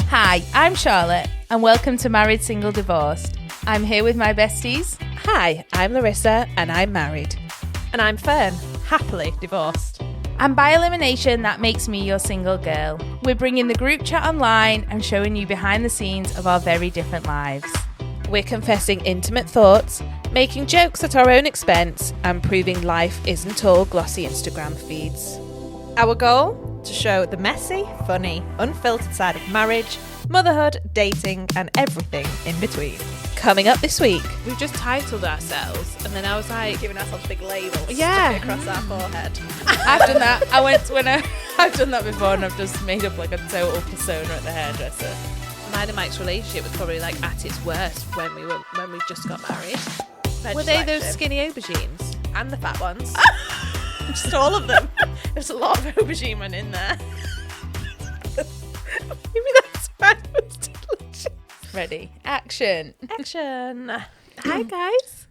Hi, I'm Charlotte, and welcome to Married, Single, Divorced. I'm here with my besties. Hi, I'm Larissa, and I'm married. And I'm Fern, happily divorced. And by elimination, that makes me your single girl. We're bringing the group chat online and showing you behind the scenes of our very different lives. We're confessing intimate thoughts, making jokes at our own expense, and proving life isn't all glossy Instagram feeds. Our goal? To show the messy, funny, unfiltered side of marriage, motherhood, dating, and everything in between. Coming up this week. We've just titled ourselves, and then I was like, Giving ourselves big labels Yeah. across our forehead. I've done that. I've done that before, and I've just made up like a total persona at the hairdresser. mine and Mike's relationship was probably like at its worst when we just got married. Were they those skinny aubergines? And the fat ones. Just all of them. There's a lot of aubergine went in there. Maybe that's why it was delicious. Ready? Action. Action. Hi guys.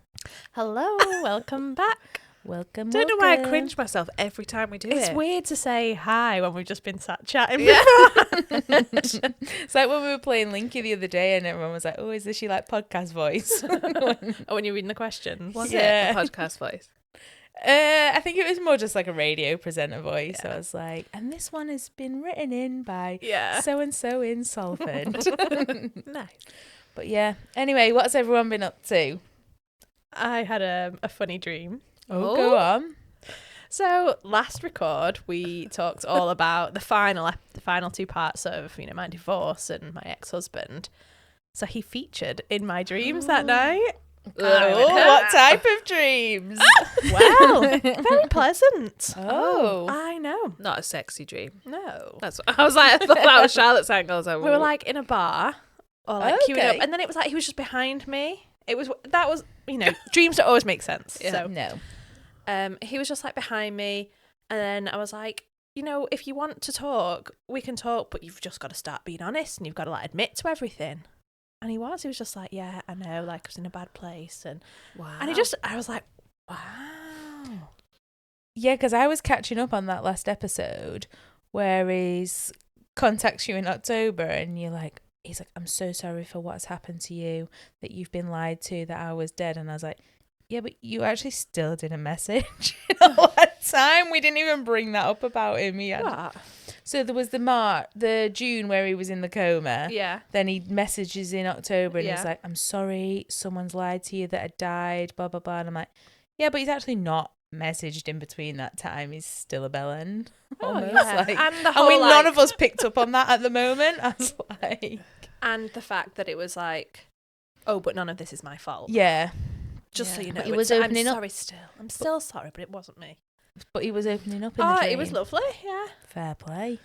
Hello, welcome back. Welcome. Don't know why I cringe myself every time we do It's it. weird to say hi when we've just been sat chatting. Yeah. It's like when we were playing Linky the other day and everyone was like, oh, is this she like podcast voice? Oh, when you're reading the questions. Was Yeah. it a podcast voice? I think it was more just like a radio presenter voice. Yeah. So I was like, and this one has been written in by so-and-so in Salford. Nice. But yeah. Anyway, what's everyone been up to? I had a funny dream. Oh, go on. So last record, we talked all about the final two parts of my divorce and my ex-husband. So he featured in my dreams that night. Oh, what type of dreams? Well, very pleasant. Oh. I know. Not a sexy dream. No. That's what I was like. I thought that was Charlotte's angle. I was like, We were like in a bar or like queuing Okay. up, and then it was like he was just behind me. That was dreams don't always make sense. Yeah. So No. he was just like behind me, and then I was like, if you want to talk, we can talk, but you've just got to start being honest, and you've got to like admit to everything. And he was just like, yeah, I know, like I was in a bad place, and wow. and I was like, wow. Yeah, because I was catching up on that last episode where he contacts you in October and you're like, he's like, I'm so sorry for what's happened to you, that you've been lied to, that I was dead. And I was like, yeah, but you actually still didn't message all that time. We didn't even bring that up about him. What? So there was the June where he was in the coma. Yeah. Then he messages in October and he's Yeah. like, I'm sorry, someone's lied to you that I died, blah, blah, blah. And I'm like, yeah, but he's actually not messaged in between that time. He's still a bellend. Almost. yeah. Like, And the whole, none of us picked up on that at the moment. I was like, And the fact that it was like, oh, but none of this is my fault. yeah. Just so you know, But he was opening I'm up. sorry still. I'm still sorry, but it wasn't me. But he was opening up in the dream. It was lovely, yeah. Fair play.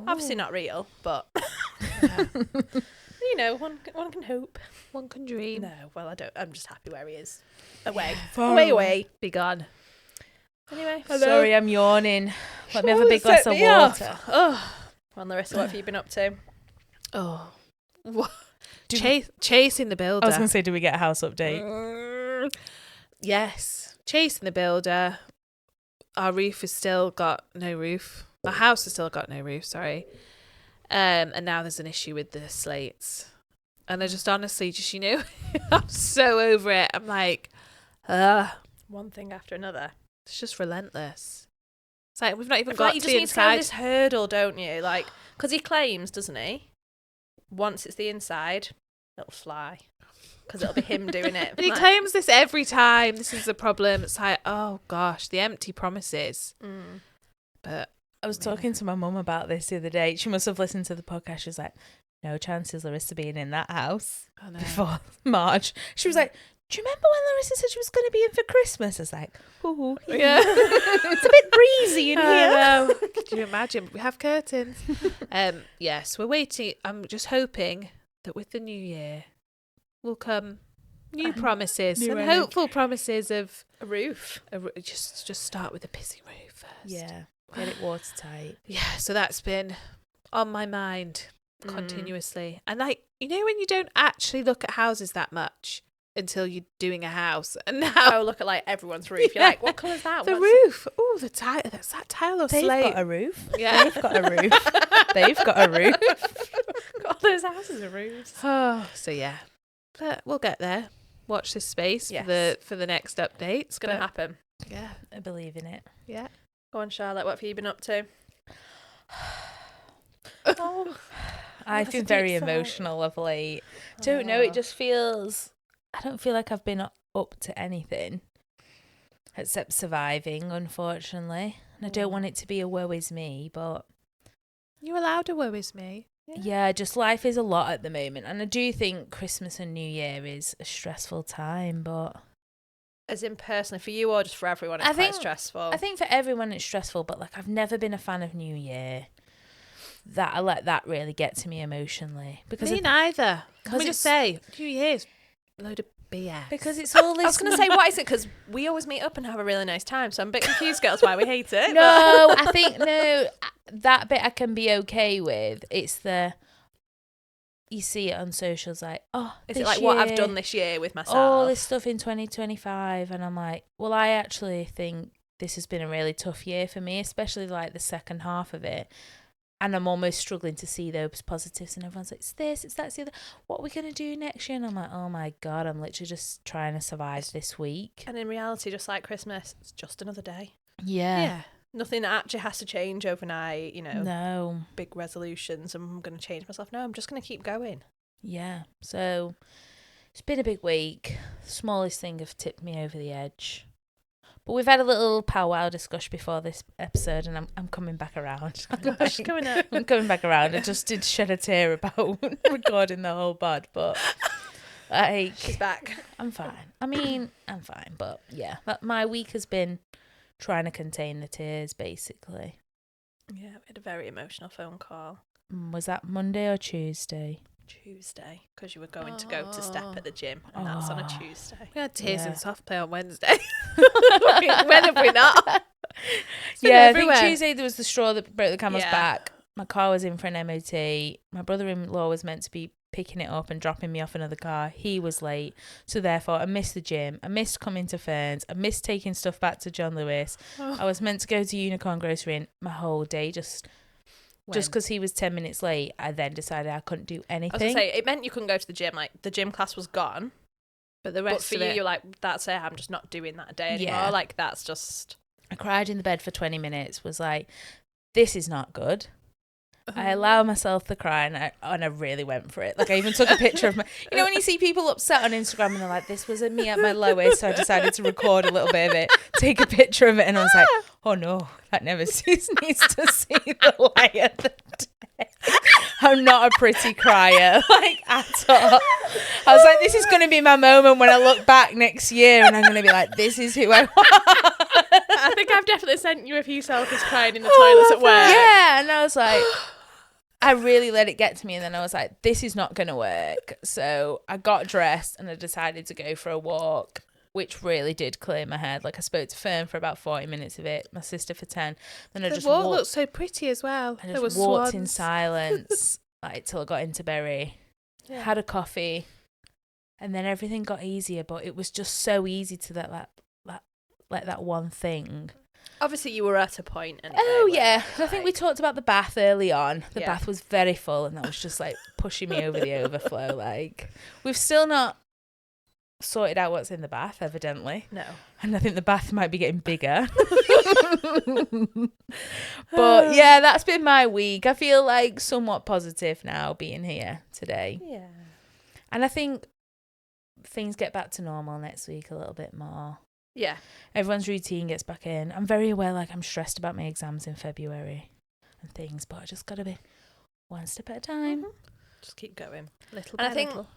Obviously not real, but one can hope. One can dream. No, well, I don't. I'm just happy where he is. Away, Far away. Be gone. Anyway, Sorry, I'm yawning. Let me have a big glass of water. Oh, well, Larissa, what have you been up to? Oh. Chasing the builder. I was going to say, do we get a house update? Yes. Chasing the builder. Our roof has still got no roof. Our house has still got no roof, sorry. And now there's an issue with the slates. And I just honestly, I'm so over it. I'm like, One thing after another. it's just relentless. It's like we've not even I feel got like you to just the need to go inside. this hurdle, don't you? Like, because he claims, doesn't he? Once it's the inside, it'll fly. Because it'll be him doing it. But he Like- claims this every time. This is the problem. It's like, oh gosh, the empty promises. Mm. But I was talking to my mum about this the other day. She must have listened to the podcast. She was like, no chances Larissa being in that house I know. before March. She was like, do you remember when Larissa said she was going to be in for Christmas? I was like, ooh. Yeah. It's a bit breezy in I here. know. Could you imagine? We have curtains. Yes, we're waiting. I'm just hoping that with the new year will come new promises new and energy. hopeful promises of A roof. just start with a busy roof first. Yeah, get it watertight. Yeah, so that's been on my mind continuously. And like, when you don't actually look at houses that much until you're doing a house, and now Oh, look at like everyone's roof. You're like, what colour's that? the What's roof. Oh, the tile. That's that tile or They've slate. got a roof. Yeah. They've got a roof. They've got a roof. All those houses are rude. Oh, so yeah, but we'll get there. Watch this space for the next updates. It's going to happen. Yeah, I believe in it. yeah. Go on, Charlotte. What have you been up to? I've been very emotional of late. Don't know. It just feels. I don't feel like I've been up to anything except surviving, unfortunately. And I don't want it to be a woe is me, but You're allowed to woe is me. yeah, just life is a lot at the moment. And I do think Christmas and New Year is a stressful time, but As in personally, for you or just for everyone, it's quite stressful? I think for everyone it's stressful, but like I've never been a fan of New Year. That I let that really get to me emotionally. Because Me neither. Can we it's- just say, 2 years, load of BS. Because it's all this. I was going to say, what is it? Because we always meet up and have a really nice time. So I'm a bit confused, girls, why we hate it. No, I think that bit I can be okay with. It's you see it on socials like, oh, Is it like what I've done this year with myself? all this stuff in 2025, and I'm like, well, I actually think this has been a really tough year for me, especially like the second half of it. And I'm almost struggling to see those positives, and everyone's like, it's this, it's that, it's the other. What are we going to do next year? And I'm like, oh my God, I'm literally just trying to survive this week. And in reality, just like Christmas, it's just another day. Yeah. Nothing actually has to change overnight, No. big resolutions. I'm going to change myself. No, I'm just going to keep going. Yeah. So it's been a big week. Smallest thing have tipped me over the edge. But we've had a little powwow discussion before this episode, and I'm coming back around. Gosh, coming up. I'm coming back around. I just did shed a tear about recording the whole pod, but like She's back. I'm fine. I mean, I'm fine, but yeah, my week has been trying to contain the tears, basically. Yeah, we had a very emotional phone call Was that Monday or Tuesday? Tuesday because you were going to go to step at the gym, and that's on a Tuesday. We had tears Yeah. in soft play on Wednesday. When have we not? Yeah, everywhere. I think Tuesday there was the straw that broke the camel's Yeah. back. My car was in for an MOT. My brother-in-law was meant to be picking it up and dropping me off another car. He was late, so therefore I missed the gym. I missed coming to Fern's. I missed taking stuff back to John Lewis. I was meant to go to Unicorn Grocery, and my whole day just because he was 10 minutes late, I then decided I couldn't do I was anything. going to say, it meant you couldn't go to the gym. Like, the gym class was gone. But the But rest for of you, it, you're like, that's it. I'm just not doing that day anymore. Yeah. Like, that's just... I cried in the bed for 20 minutes, was like, this is not good. I allow myself to cry, and I really went for it. Like, I even took a picture of my... You know when you see people upset on Instagram and they're like, this was me at my lowest, so I decided to record a little bit of it, take a picture of it, and I was like, oh no, that never needs to see the light of the day. I'm not a pretty crier, like, at all. I was like, this is going to be my moment when I look back next year, and I'm going to be like, this is who I was. I think I've definitely sent you a few selfies crying in the toilets at work. Yeah, and I was like... I really let it get to me, and then I was like, this is not going to work. So I got dressed and I decided to go for a walk, which really did clear my head. Like, I spoke to Fern for about 40 minutes of it, my sister for 10. Then I the just walk walked, looked so pretty as well. I There were just walked in swans. silence like till I got into Bury. Yeah. Had a coffee, and then everything got easier, but it was just so easy to let that one thing. Obviously, you were at a point. Anyway, Oh, where, yeah. I think we like- talked about the bath early on. The Yeah. bath was very full, and that was just like pushing me over the overflow. Like, we've still not sorted out what's in the bath, evidently. No. And I think the bath might be getting bigger. But yeah, that's been my week. I feel like somewhat positive now being here today. Yeah. And I think things get back to normal next week a little bit more. Yeah. Everyone's routine gets back in. I'm very aware, like, I'm stressed about my exams in February and things, but I just got to be one step at a time. Just keep going. Little And I by think little.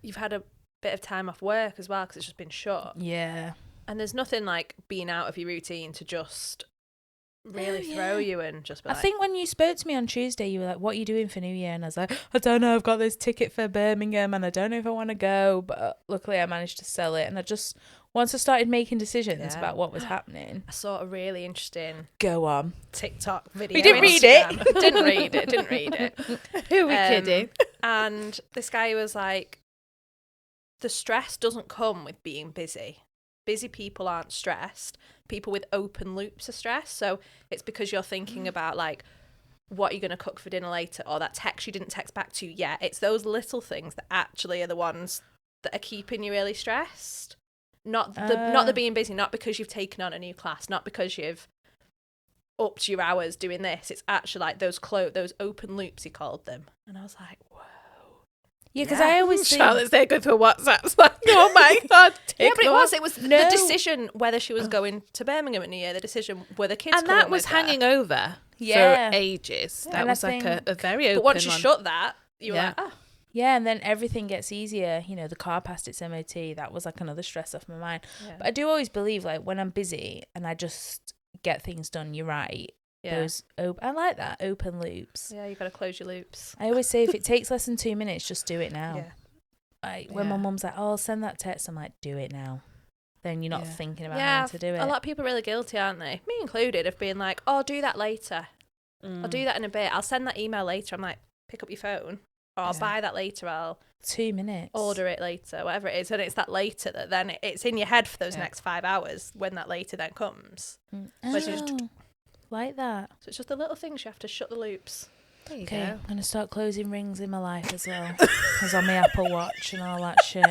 you've had a bit of time off work as well because it's just been shut. Yeah. And there's nothing like being out of your routine to just really Oh, throw yeah. you and just be I like, think when you spoke to me on Tuesday, you were like, what are you doing for New Year? And I was like, I don't know. I've got this ticket for Birmingham and I don't know if I want to go. But luckily I managed to sell it. And I just, once I started making decisions Yeah. about what was happening. I saw a really interesting Go on. TikTok video. You didn't on read it? Instagram. Didn't read it. Who are we Um, kidding? And this guy was like, the stress doesn't come with being busy. Busy people aren't stressed. People with open loops are stressed. So it's because you're thinking about like, what are you going to cook for dinner later, or that text you didn't text back to yet. It's those little things that actually are the ones that are keeping you really stressed. Not the being busy, not because you've taken on a new class, not because you've upped your hours doing this. It's actually like those open loops, he called them. And I was like, whoa. Yeah, because I always think... Charlotte's there going through WhatsApps like, oh my God. Yeah, but it was the decision whether she was going to Birmingham in a year, the decision were the kids and coming that was with her. hanging over Yeah. for ages. Yeah. That was like a very open But once you one. shut that, you were like, oh. Yeah, and then everything gets easier. You know, the car passed its MOT. That was like another stress off my mind. Yeah. But I do always believe, like, when I'm busy and I just get things done, you're right. Yeah. I like that, open loops. Yeah, you got to close your loops. I always say if it takes less than 2 minutes, just do it now. Yeah. Like, when my mum's like, oh, I'll send that text, I'm like, do it now. Then you're not thinking about how to do it. A lot of people are really guilty, aren't they? Me included, of being like, oh, I'll do that later. I'll do that in a bit. I'll send that email later. I'm like, pick up your phone. Or I'll buy that later. I'll 2 minutes. order it later, whatever it is. And it's that later that then it's in your head for those next 5 hours when that later then comes. Like that. So it's just the little things you have to shut the loops. There you Okay, go. I'm going to start closing rings in my life as well. As on my Apple Watch and all that shit.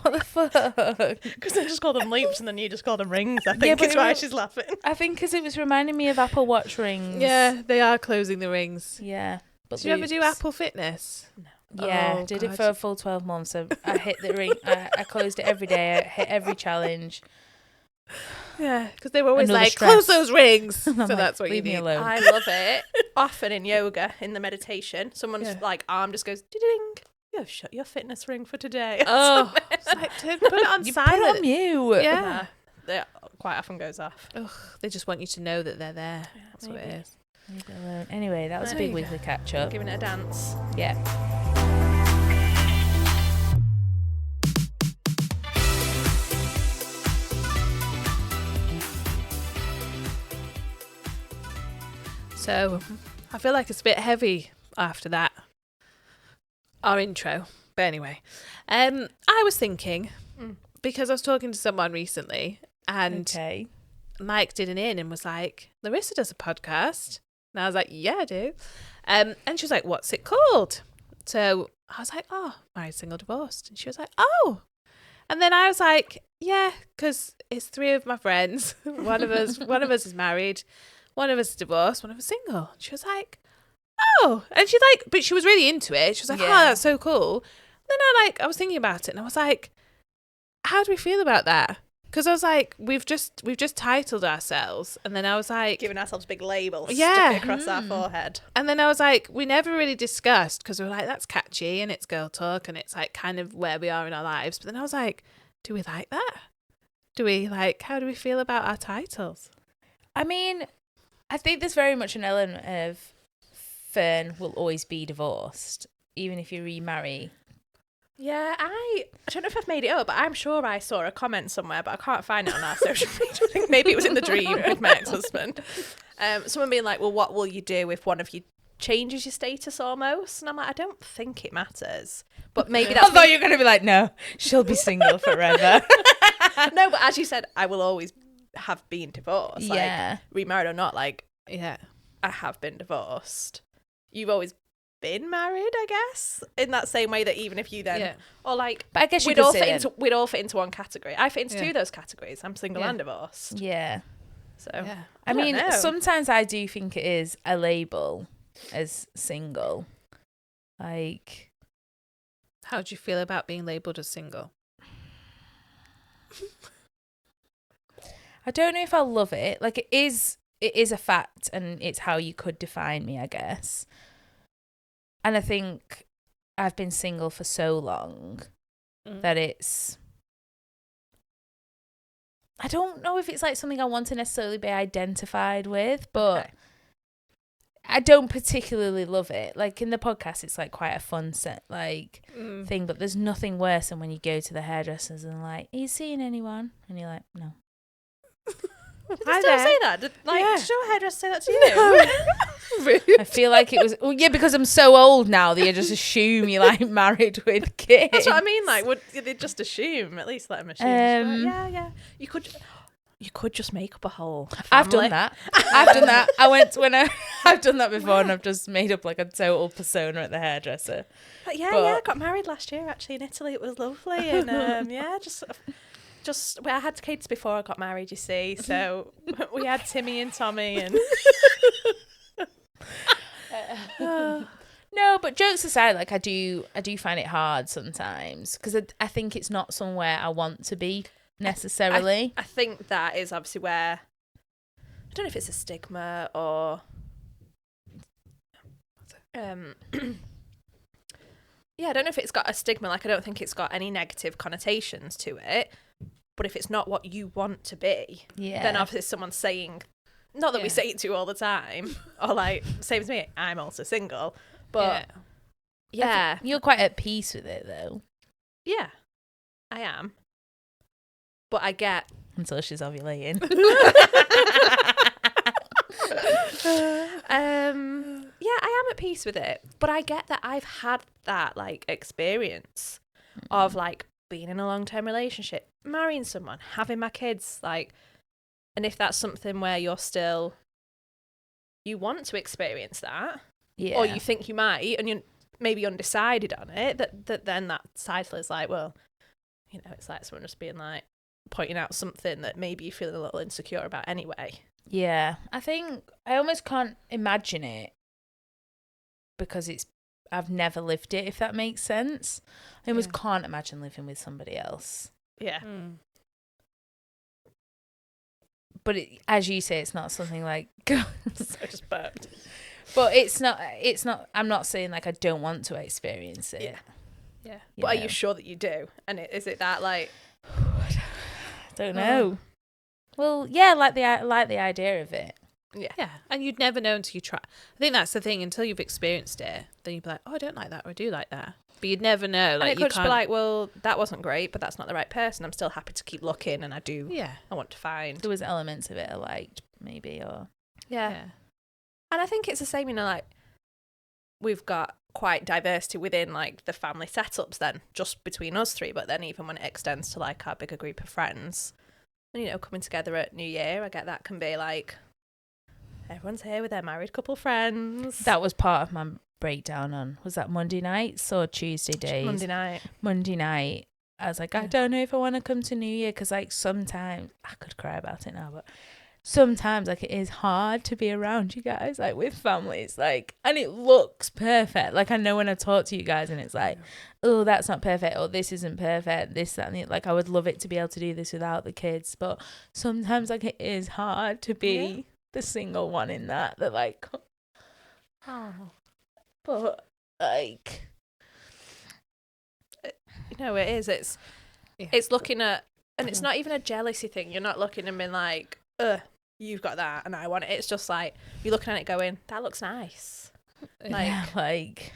What the fuck? Because I just call them loops and then you just call them rings. I Yeah, think but is why she's laughing. I think because it was reminding me of Apple Watch rings. Yeah, they are closing the rings. Yeah. But Did you ever do loops. Apple Fitness? No. Yeah, Oh, did it God. for a full 12 months. So I hit the ring. I closed it every day. I hit every challenge. Yeah, because they were always Another like, stress. close those rings. So I'm like, that's what you leave me need. alone. I love it. Often in yoga, in the meditation, someone's like arm just goes ding. You have shut your fitness ring for today. Oh, it's like, to put it on You put it silent. on mute. Yeah. That quite often goes off. Ugh, they just want you to know that they're there. That's what maybe. it is. Leave it alone. Anyway, that was a There big you weekly catch up. Giving it a dance. Yeah. So I feel like it's a bit heavy after that. Our intro. But anyway, I was thinking, because I was talking to someone recently and Okay. Mike did an in and was like, Larissa does a podcast. And I was like, yeah, I do. And she was like, what's it called? So I was like, oh, Married, Single, Divorced. And she was like, oh. And then I was like, yeah, because it's 3 of my friends. One of us is married. One of us is divorced. One of us is single. And she was like, oh. And she but she was really into it. She was like, oh, that's so cool. And then I was thinking about it and I was like, how do we feel about that? Because I was like, we've just titled ourselves, and then I was like, Giving ourselves big labels. Yeah. Stuck it across our forehead. and then I was like, we never really discussed, because we were like, that's catchy and it's girl talk and it's like kind of where we are in our lives. But then I was like, do we like that? How do we feel about our titles? I mean, I think there's very much an element of Fern will always be divorced, even if you remarry. Yeah, I don't know if I've made it up, but I'm sure I saw a comment somewhere, but I can't find it on our social media. I think maybe it was in the dream with my ex-husband. Someone being like, well, what will you do if one of you changes your status almost? And I'm like, I don't think it matters. But maybe that's... I thought you were going to be like, no, she'll be single forever. No, but as you said, I will always have been divorced. Yeah. Like, remarried or not, like, Yeah. I have been divorced. You've always been married, I guess, in that same way that even if you then or like, But I guess you we'd could all say fit then. we'd all fit into one category. I fit into Yeah. 2 of those categories. I'm single Yeah. and divorced. Yeah. So Yeah. I don't mean, know. sometimes I do think it is a label as single. Like, How do you feel about being labelled as single? I don't know if I love it. Like, it is a fact, and it's how you could define me, I guess. And I think I've been single for so long that it's... I don't know if it's like something I want to necessarily be identified with, but Okay. I don't particularly love it. Like, in the podcast, it's like quite a fun set thing, but there's nothing worse than when you go to the hairdressers and like, are you seeing anyone? And you're like, no. Did Hi they still there. say that? Did your hairdresser say that to you? I feel like it was, because I'm so old now that you just assume you're like married with kids. That's what I mean. Like, would they just assume? At least let them assume. Just be like, yeah. You could. you could just make up a whole family. I've done that. I've done that before, and I've just made up like a total persona at the hairdresser. But I got married last year actually in Italy. It was lovely, and just I had kids before I got married, you see. So we had Timmy and Tommy, and no, but jokes aside, like I do find it hard sometimes because I think it's not somewhere I want to be necessarily. I think that is obviously where, I don't know if it's a stigma or I don't know if it's got a stigma, like I don't think it's got any negative connotations to it, but if it's not what you want to be, then obviously someone's saying, not that we say it to all the time, or like, same as me, I'm also single, but you're quite at peace with it though. Yeah, I am. But I get... Until she's ovulating. I am at peace with it. But I get that I've had that, like, experience of, like, being in a long-term relationship, marrying someone, having my kids, like... And if that's something where you're still... You want to experience that, or you think you might, and you're maybe undecided on it, that then that title is like, well, you know, it's like someone just being like, pointing out something that maybe you're feeling a little insecure about anyway. Yeah, I think I almost can't imagine it because I've never lived it, if that makes sense. I almost can't imagine living with somebody else. Yeah. But as you say, it's not something like... I just burped. But it's not, I'm not saying like I don't want to experience it. Yeah. But are you sure that you do? And is it that like... Don't know. Well, yeah, like the idea of it. Yeah, and you'd never know until you try. I think that's the thing. Until you've experienced it, then you'd be like, oh, I don't like that, or I do like that. But you'd never know. Like, and it could just be like, well, that wasn't great, but that's not the right person. I'm still happy to keep looking, and I want to find. There was elements of it I liked, maybe, or... Yeah. And I think it's the same, you know, like, we've got quite diversity within, like, the family setups then, just between us three, but then even when it extends to, like, our bigger group of friends, and, you know, coming together at New Year, I get that can be, like, everyone's here with their married couple friends. That was part of my breakdown on, was that Monday nights or Tuesday days? Monday night. I was like, I don't know if I want to come to New Year, because, like, sometimes, I could cry about it now, but... Sometimes, like, it is hard to be around you guys, like, with families, like, and it looks perfect. Like, I know when I talk to you guys and it's like, oh, that's not perfect, or this isn't perfect, this, that, and the, like, I would love it to be able to do this without the kids. But sometimes, like, it is hard to be the single one in that, like, but, like, you know, it is. It's looking at, and it's not even a jealousy thing. You're not looking and being like, you've got that and I want it. It's just like you're looking at it going, that looks nice. Like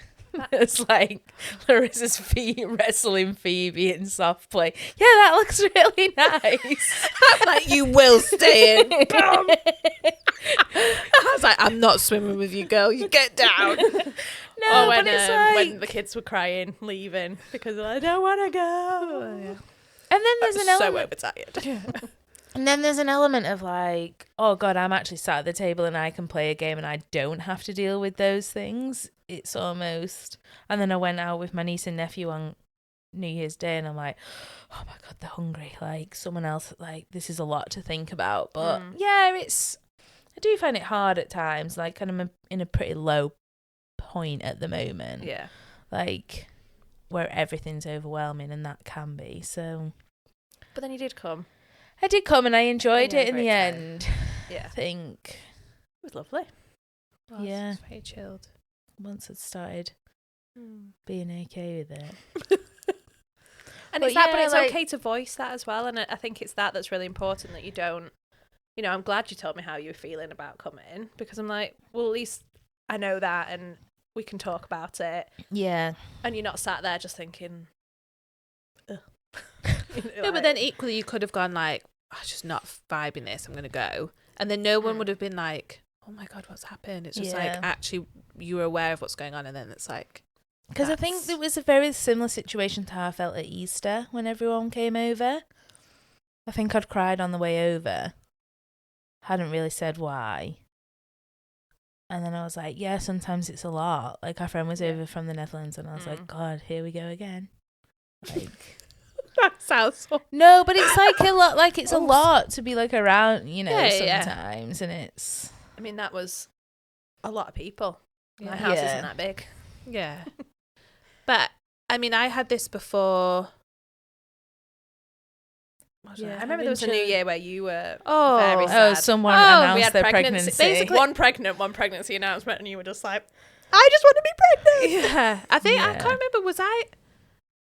it's like Larissa's feet wrestling Phoebe in soft play. Yeah, that looks really nice. Like, you will stay in. I was like, I'm not swimming with you, girl. You get down. No, when the kids were crying, leaving because I don't want to go. And then there's an element. So overtired. And then there's an element of like, oh God, I'm actually sat at the table and I can play a game and I don't have to deal with those things. It's almost... And then I went out with my niece and nephew on New Year's Day and I'm like, oh my God, they're hungry. Like, someone else, like, this is a lot to think about. But yeah, I do find it hard at times. Like, and I'm in a pretty low point at the moment. Yeah. Like, where everything's overwhelming, and that can be. So... But then you did come. I did come and I enjoyed it in the end. Yeah. I think. It was lovely. Yeah. It was very chilled. Once I'd started being okay with it. And it's that, but it's okay to voice that as well. And I think it's that's really important, that you don't, you know, I'm glad you told me how you were feeling about coming, because I'm like, well, at least I know that and we can talk about it. Yeah. And you're not sat there just thinking, No, but then equally you could have gone like, I'm just not vibing this, I'm going to go. And then no one would have been like, oh my God, what's happened? It's just like, actually, you were aware of what's going on, and then it's like... Because I think it was a very similar situation to how I felt at Easter when everyone came over. I think I'd cried on the way over. Hadn't really said why. And then I was like, yeah, sometimes it's a lot. Like, our friend was over from the Netherlands, and I was like, God, here we go again. Like, That sounds so... no, but it's like a lot. Like, it's a lot to be like around, you know, Yeah, sometimes, and it's. I mean, that was a lot of people. My Yeah. house Yeah. isn't that big. Yeah. But, I mean, I had this before... I remember there was a New Year where you were very Oh, sad. someone we announced had their pregnancy. pregnancy. Basically, one pregnancy announcement, and you were just like, I just want to be pregnant. Yeah. I think, I Yeah. can't remember, was I...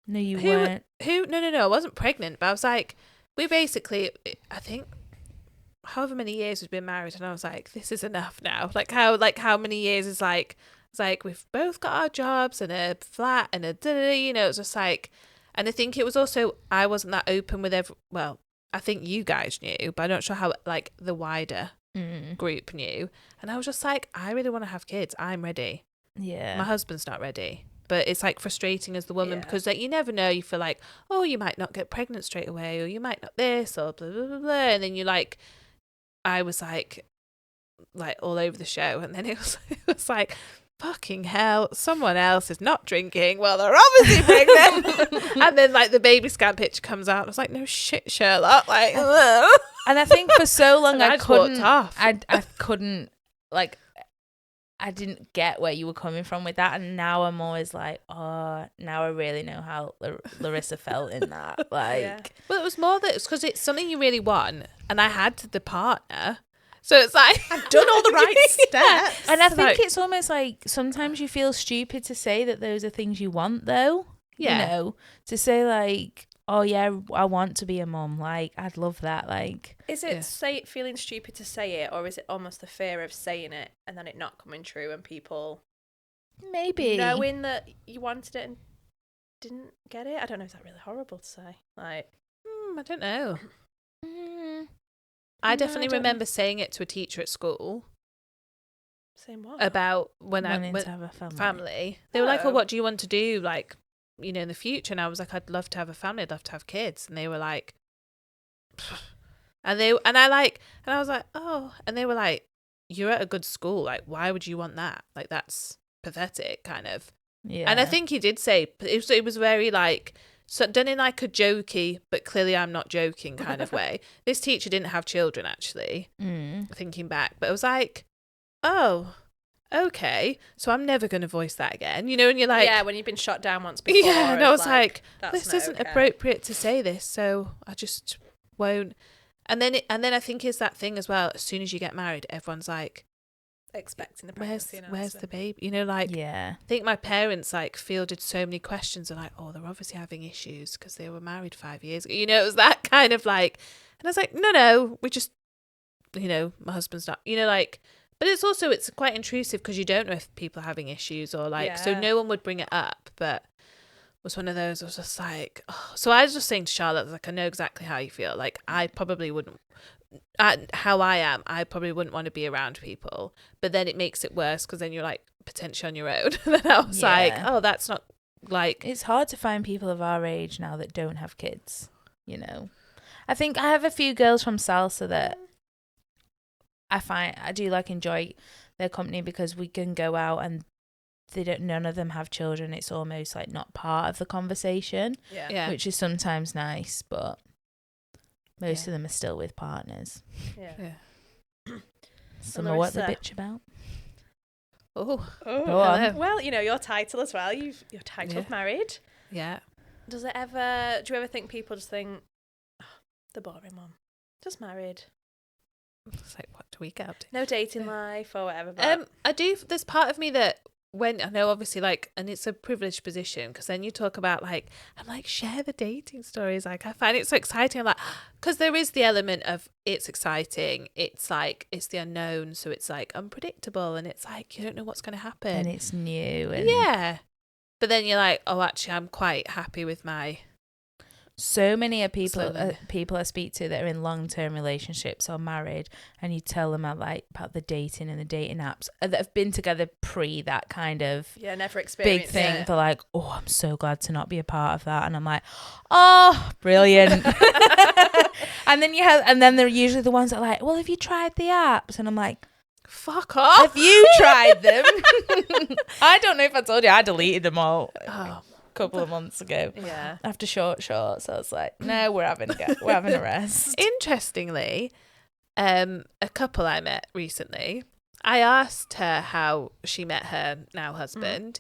No, you Who- weren't. No, I wasn't pregnant, but I was like, we basically, I think, however many years we've been married, and I was like, this is enough now. Like how many years is like, it's like we've both got our jobs and a flat and you know, it's just like, and I think it was also, I wasn't that open with well, I think you guys knew, but I'm not sure how like the wider group knew, and I was just like, I really want to have kids. I'm ready. Yeah. My husband's not ready. But it's like frustrating as the woman Yeah. because like you never know. You feel like, oh, you might not get pregnant straight away, or you might not this, or blah blah blah blah. And then you like, I was like all over the show, and then it was like, fucking hell, someone else is not drinking. Well, they're obviously pregnant. And then like the baby scan picture comes out. I was like, no shit, Sherlock. Like, ugh. And I think for so long And I just couldn't. walked off. I couldn't like. I didn't get where you were coming from with that, and now I'm always like, oh, now I really know how Larissa felt in that. Like, Yeah. Well, it was more that it's because it's something you really want, and I had the partner, so it's like I've done all the right steps. and I think Like- it's almost like sometimes you feel stupid to say that those are things you want, though. Yeah. You know, to say like, oh yeah, I want to be a mum. Like, I'd love that. Like, Is it Yeah. feeling stupid to say it, or is it almost the fear of saying it and then it not coming true and people maybe knowing that you wanted it and didn't get it? I don't know. Is that really horrible to say? Like, I don't know. Mm, I No, definitely I don't- remember saying it to a teacher at school same what? about when I wanting went to have a family. family. They were like, "Oh, Oh. what do you want to do? Like, you know, in the future?" And I was like, "I'd love to have a family. I'd love to have kids." And they were like, and I was like, "Oh," and they were like, "You're at a good school. Like, why would you want that? Like, that's pathetic, kind of." Yeah, And I think he did say it was very like so done in like a jokey, but clearly I'm not joking kind of way. This teacher didn't have children actually. Thinking back, but it was like, oh, okay, so I'm never going to voice that again, you know. And you're like, yeah, when you've been shot down once before. yeah, and I it's was like, that's this not isn't okay. appropriate to say this, so I just won't. And then I think it's that thing as well. As soon as you get married, everyone's like, Expecting the where's pregnancy. where's the baby? You know, like yeah, I think my parents like fielded so many questions and like, oh, they're obviously having issues because they were married 5 years ago. You know, it was that kind of like, and I was like, no, we just, you know, my husband's not, you know, like, but it's also, it's quite intrusive because you don't know if people are having issues or like, so Yeah. no one would bring it up, but it was one of those, I was just like, oh. So I was just saying to Charlotte, like, I know exactly how you feel. Like, I probably wouldn't, how I am, I probably wouldn't want to be around people, but then it makes it worse because then you're like potentially on your own. And then I was like, Yeah. oh, that's not like, it's hard to find people of our age now that don't have kids. You know, I think I have a few girls from Salsa that I do like enjoy their company because we can go out and none of them have children. It's almost like not part of the conversation, Yeah. yeah. which is sometimes nice, but most Yeah. of them are still with partners. Yeah. Yeah. Some are what they Larissa. bitch about. Oh, Go on. hello. Well, you know, your title as well. You're titled Yeah. married. Yeah. Do you ever think people just think, oh, the boring one, just married, It's like, what do we get up to? no dating life or whatever? But I do, there's part of me that when I know obviously like, and it's a privileged position because then you talk about like, I'm like, share the dating stories. Like I find it so exciting. I'm like, because there is the element of it's exciting. It's like, it's the unknown. So it's like unpredictable and it's like, you don't know what's going to happen. And it's new. And Yeah. But then you're like, oh, actually, I'm quite happy with my So many of people Absolutely. people I speak to that are in long-term relationships or married, and you tell them about the dating and the dating apps that have been together pre that kind of Yeah, never big experienced thing. it. They're like, oh, I'm so glad to not be a part of that. And I'm like, oh, brilliant. and then they're usually the ones that are like, well, have you tried the apps? And I'm like, Fuck off. have you tried them? I don't know if I told you, I deleted them all Oh, couple of months ago Yeah. after shorts. I was like, no, we're having a rest. interestingly, a couple I met recently, I asked her how she met her now husband,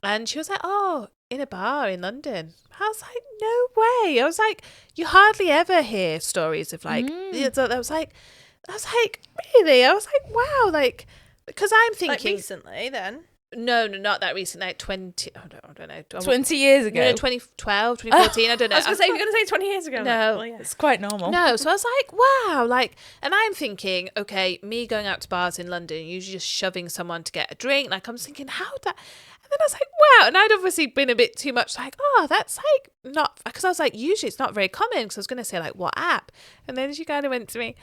and she was like, oh, in a bar in London. I was like, no way. I was like, you hardly ever hear stories of like, I was like, really? I was like, wow, like, because I'm Like thinking, recently, then. no, not that recent, like 20, I don't know. 20 years ago. No, 2012, 2014, I don't know. I was going to say, you're going to say 20 years ago. No. Well, yeah. It's quite normal. No, so I was like, wow, like, and I'm thinking, okay, me going out to bars in London, usually just shoving someone to get a drink, like, I'm thinking, how that, and then I was like, wow, and I'd obviously been a bit too much like, oh, that's like not, because I was like, usually it's not very common, because I was going to say, like, what app? And then she kind of went to me,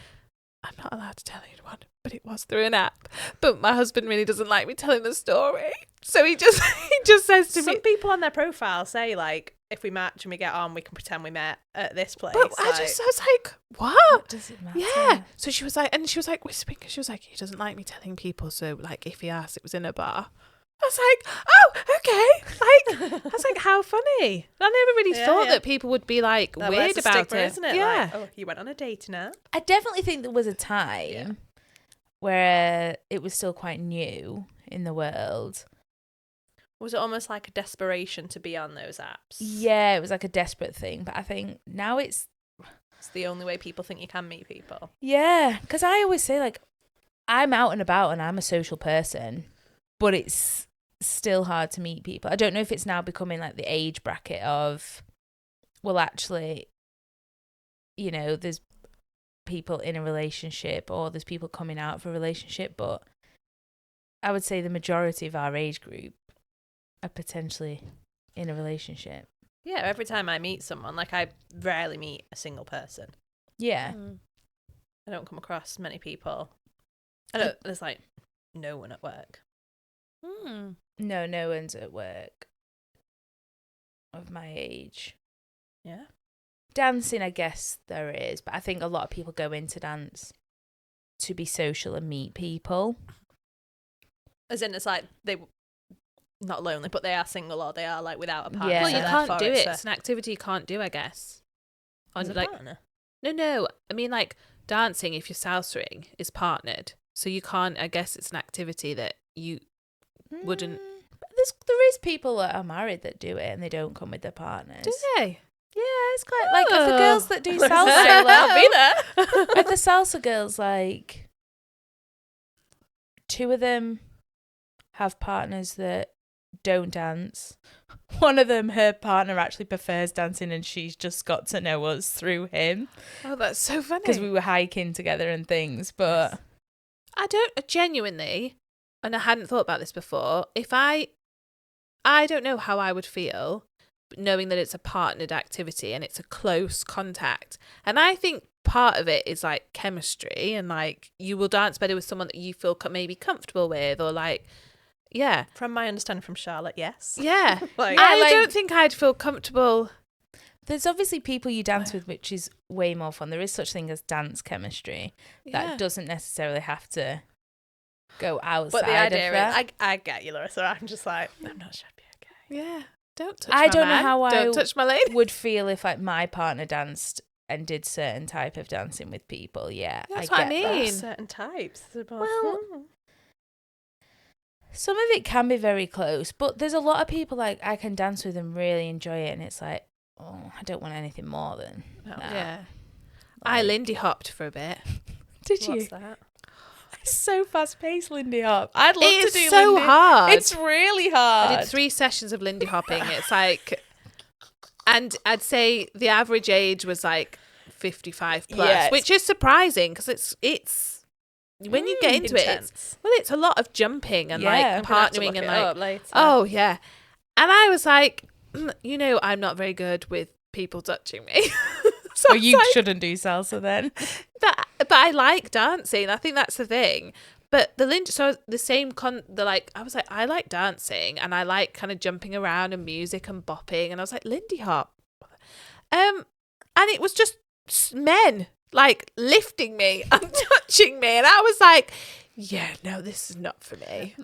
I'm not allowed to tell anyone, but it was through an app. But my husband really doesn't like me telling the story. So he just says to Some me, people on their profile say, like, if we match and we get on, we can pretend we met at this place. but I like, was like, what? What does it matter? Yeah. So she was like, and she was like whispering, because she was like, he doesn't like me telling people. So like, if he asked, it was in a bar. I was like, oh, okay. Like, I was like, how funny. I never really Yeah, thought yeah. that people would be like Well, weird that's a about stigma, it. isn't it? Yeah. Like, oh, you went on a date now. I definitely think there was a time where it was still quite new in the world. Was it almost like a desperation to be on those apps? Yeah, it was like a desperate thing. But I think now it's, It's the only way people think you can meet people. yeah, because I always say, like, I'm out and about and I'm a social person, but it's still hard to meet people. I don't know if it's now becoming like the age bracket of, well, actually, you know, there's people in a relationship or there's people coming out of a relationship, but I would say the majority of our age group are potentially in a relationship. Yeah, every time I meet someone, like, I rarely meet a single person. Yeah. I don't come across many people. I don't, there's like no one at work. No one's at work of my age. Yeah. Dancing, I guess there is, but I think a lot of people go into dance to be social and meet people. As in, it's like they not lonely, but they are single or they are like without a partner. Yeah. Well, you so can't therefore do it. a- It's an activity you can't do, I guess. as a Like, partner. no. I mean, like dancing, if you're salsering, is partnered. So you can't, I guess it's an activity that you wouldn't. But there is people that are married that do it and they don't come with their partners. Do they? Yeah, it's quite like of the girls that do salsa. I'll be there. Of the salsa girls, like 2 of them have partners that don't dance. One of them, her partner actually prefers dancing and she's just got to know us through him Oh, that's so funny. because we were hiking together and things. But I don't genuinely, and I hadn't thought about this before. If I don't know how I would feel knowing that it's a partnered activity and it's a close contact. And I think part of it is like chemistry and like you will dance better with someone that you feel maybe comfortable with or like, yeah. From my understanding from Charlotte, yes. Yeah. Like, I like- don't think I'd feel comfortable. there's obviously people you dance with, which is way more fun. There is such thing as dance chemistry Yeah. that doesn't necessarily have to go outside but the idea of that. is, I get you, Larissa. I'm just like, I'm not sure I'd be okay. Yeah. Don't touch I my don't know man. how Don't I touch my lady. would feel if like my partner danced and did certain type of dancing with people. Yeah, That's what I get that. mean. Certain types. Well, some of it can be very close, but there's a lot of people like I can dance with and really enjoy it, and it's like, oh, I don't want anything more than No. that. Yeah. I Like- Lindy hopped for a bit. Did What's you? that? It's so fast paced, Lindy Hop. I'd love It's to do so Lindy. hard. It's really hard. I did 3 sessions of Lindy hopping. It's like, and I'd say the average age was like 55 plus, Yes. which is surprising because it's when you get into it, Intense. it's a lot of jumping and Yeah. like I'm gonna have to partnering look and it like, up later. oh yeah. And I was like, you know, I'm not very good with people touching me. So you shouldn't do salsa then. But I like dancing. I think that's the thing. But I was like, I like dancing and I like kind of jumping around and music and bopping. And I was like, Lindy Hop. And it was just men like lifting me and touching me. And I was like, yeah, no, this is not for me.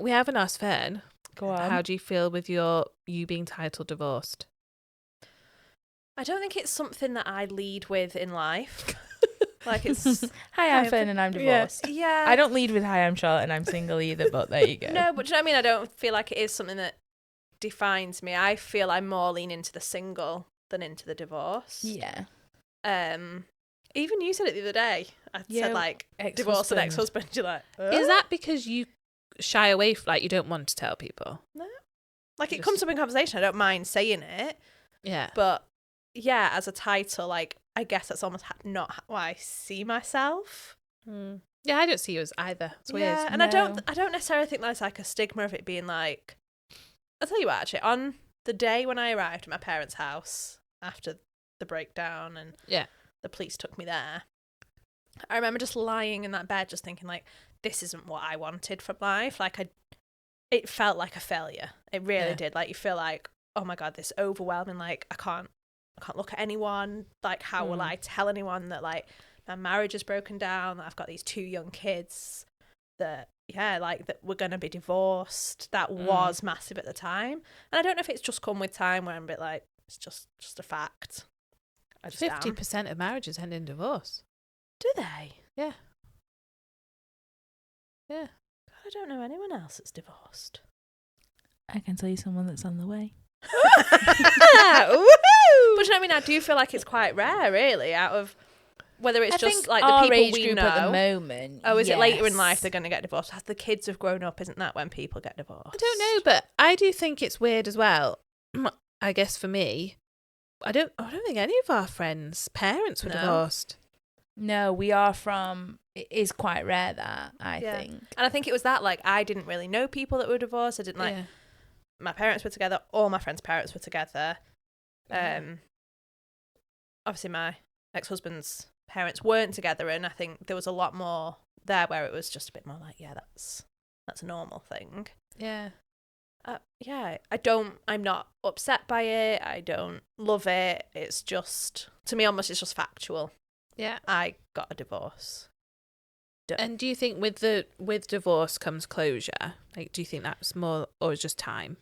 We haven't asked Fern. Go on. How do you feel with you being titled divorced? I don't think it's something that I lead with in life. Like it's hi, I'm Fern and I'm divorced. Yeah. I don't lead with hi, I'm Charlotte and I'm single either, but there you go. No, but do you know what I mean? I don't feel like it is something that defines me. I feel I more lean into the single than into the divorce. Yeah. Even you said it the other day. I said like divorce and ex-husband. You're like, is that because you shy away from, like, you don't want to tell people? No. Like it comes up in conversation. I don't mind saying it. Yeah. But yeah, as a title, like I guess that's almost not how I see myself. Yeah, I don't see you as either. It's weird. Yeah, and I don't necessarily think there's like a stigma of it being like. I'll tell you what, actually, on the day when I arrived at my parents' house after the breakdown and the police took me there, I remember just lying in that bed, just thinking like, this isn't what I wanted from life. Like it felt like a failure. It really did. Like you feel like, oh my God, this overwhelming. Like I can't look at anyone. Like how will I tell anyone that like my marriage is broken down, that I've got these 2 young kids, that like that we're going to be divorced. That was massive at the time. And I don't know if it's just come with time where I'm a bit like, it's just a fact. 50% of marriages end in divorce. Do they? Yeah. Yeah. I don't know anyone else that's divorced. I can tell you someone that's on the way. But you know what I mean? I do feel like it's quite rare, really, out of whether it's just like the our people age we group know. at the moment. Oh, is it later in yes. life they're going to get divorced? As the kids have grown up, isn't that when people get divorced? I don't know, but I do think it's weird as well. I guess for me, I don't think any of our friends' parents were divorced. No, we are from. It is quite rare that I think, and I think it was that like I didn't really know people that were divorced. I didn't like. Yeah. My parents were together. All my friends' parents were together. Obviously, my ex-husband's parents weren't together, and I think there was a lot more there where it was just a bit more like, yeah, that's a normal thing. Yeah. I'm not upset by it. I don't love it. It's just, to me, almost it's just factual. Yeah. I got a divorce. And do you think with divorce comes closure? Like, do you think that's more, or is just time?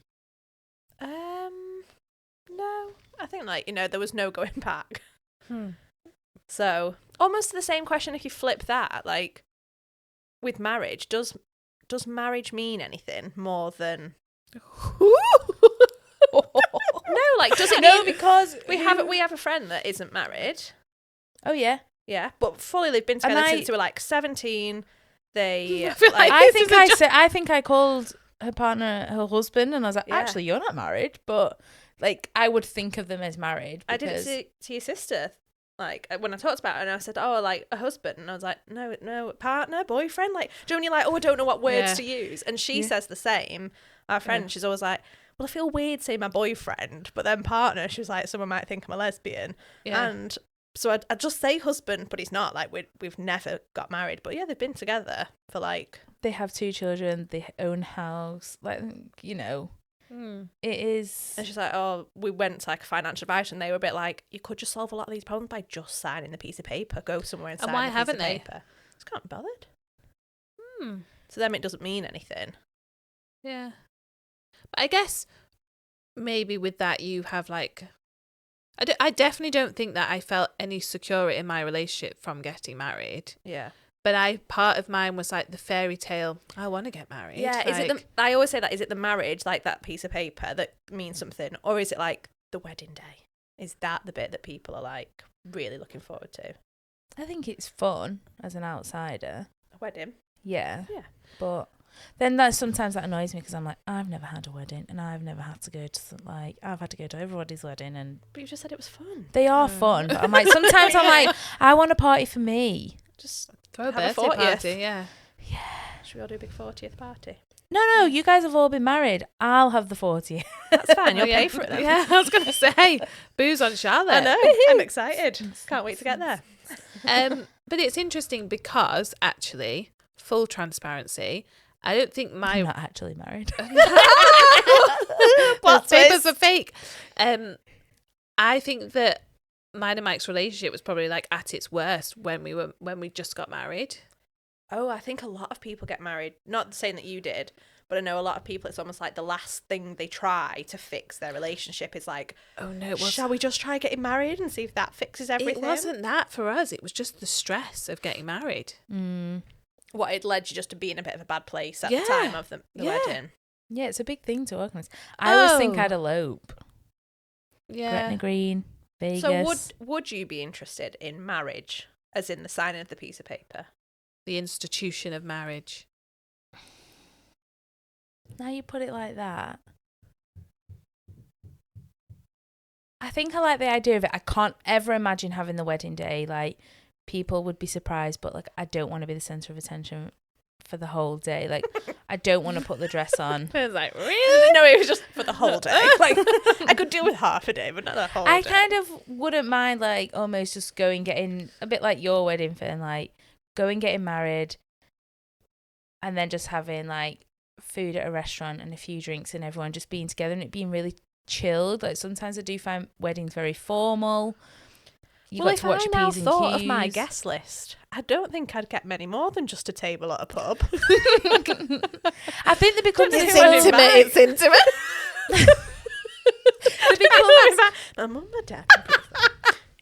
No. I think there was no going back. So almost the same question if you flip that, like with marriage, does marriage mean anything more than no, like does it mean, because we have a friend that isn't married. Oh yeah. Yeah, but fully they've been together since they were like 17. They I think I called her partner her husband, and I was like, actually, you're not married, but like I would think of them as married. I did it to your sister. Like when I talked about it, and I said, "Oh, like a husband," and I was like, "No, partner, boyfriend." Like, do you know when you're like, "Oh, I don't know what words to use," and she says the same. Our friend, she's always like, "Well, I feel weird saying my boyfriend, but then partner." She was like, "Someone might think I'm a lesbian," and so I just say husband, but he's not. Like we've never got married, but yeah, they've been together for like. They have 2 children. They own house. Like it is. And she's like, "Oh, we went to like a financial advisor, and they were a bit like, you could just solve a lot of these problems by just signing the piece of paper. Go somewhere and sign why the haven't piece of they? paper." Just can't be bothered. To them, it doesn't mean anything. Yeah. But I guess maybe with that you have like, I definitely don't think that I felt any security in my relationship from getting married. Yeah. But part of mine was like the fairy tale, I want to get married. Yeah, like, I always say that, is it the marriage, like that piece of paper that means something, or is it like the wedding day? Is that the bit that people are like really looking forward to? I think it's fun as an outsider. A wedding? Yeah. Yeah. But then sometimes that annoys me because I'm like, I've never had a wedding, and I've never had to go to I've had to go to everybody's wedding, and But you just said it was fun. they are fun. But I'm like, sometimes I'm like, I want a party for me. Just throw a have birthday 40th. party, yeah. Should we all do a big 40th party? No, you guys have all been married. I'll have the 40th. That's fine. You'll Oh, yeah. pay for it then. Yeah, I was going to say, booze on Charlotte. I know. I'm excited. Can't wait to get there. But it's interesting because, actually, full transparency, I don't think I'm my... not actually married. Plot Those papers twist. are fake. I think that mine and Mike's relationship was probably like at its worst when we just got married. Oh, I think a lot of people get married. Not saying that you did, but I know a lot of people, it's almost like the last thing they try to fix their relationship is like, Oh no, it was. shall we just try getting married and see if that fixes everything? It wasn't that for us. It was just the stress of getting married. What, it led you just to be in a bit of a bad place at Yeah. the time of the Yeah. wedding? Yeah, it's a big thing to organise. I always think Oh. I'd elope. Gretna Green, Vegas. So would you be interested in marriage, as in the signing of the piece of paper? The institution of marriage. Now you put it like that. I think I like the idea of it. I can't ever imagine having the wedding day. Like, people would be surprised, but like, I don't want to be the centre of attention for the whole day. Like, I don't want to put the dress on. I was like, really? No, it was just for the whole day. Like, I could deal with half a day, but not the whole I day. kind of wouldn't mind, like, almost just getting a bit like your wedding, Fern, like getting married and then just having like food at a restaurant and a few drinks and everyone just being together and it being really chilled. Like, sometimes I do find weddings very formal. You Well, got if to watch I now P's and thought of my Q's. guest list, I don't think I'd get many more than just a table at a pub. I think they become Don't know so who I'd invite. It's intimate. they become My mum, my dad,